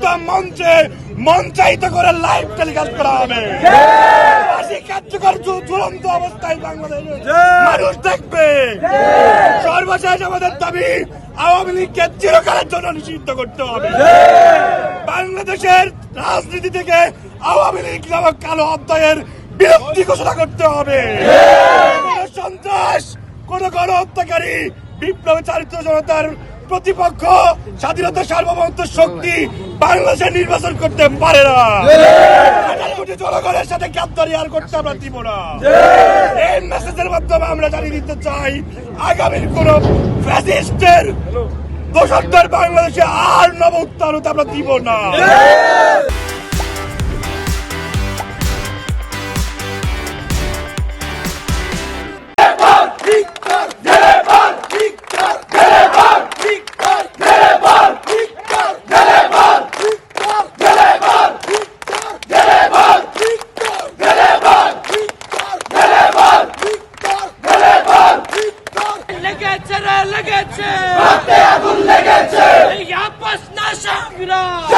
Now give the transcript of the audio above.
একদম মঞ্চে মঞ্চায়িত করে লাইভ টেলিকাস্ট করা হবে। কার্যকর ঝুলন্ত অবস্থায় বাংলাদেশের মানুষ দেখবে। সর্বশেষ আমাদের দাবি আওয়ামী লীগকে চিরকালের জন্য নিষিদ্ধ করতে হবে। বাংলাদেশের রাজনীতি থেকে আওয়ামী লীগ নামক কালো অধ্যায়ের বিরক্তি ঘোষণা করতে হবে। সন্ত্রাস, কোন গণহত্যাকারী, বিপ্লবী চারিত্র জনতার প্রতিপক্ষ, স্বাধীনতা সার্বভৌমত্ব শক্তি বাংলাদেশে নির্বাচন করতে পারে না। জনগণের সাথে গাদ্দারি আর করতে আমরা দিব না। এই মেসেজের মাধ্যমে আমরা জানিয়ে দিতে চাই, আগামীর কোন ফ্যাসিস্টের দোষরদের বাংলাদেশে আর নব উত্থান হতে আমরা দিব না। লেগেছে এই আপস না সংগ্রাম।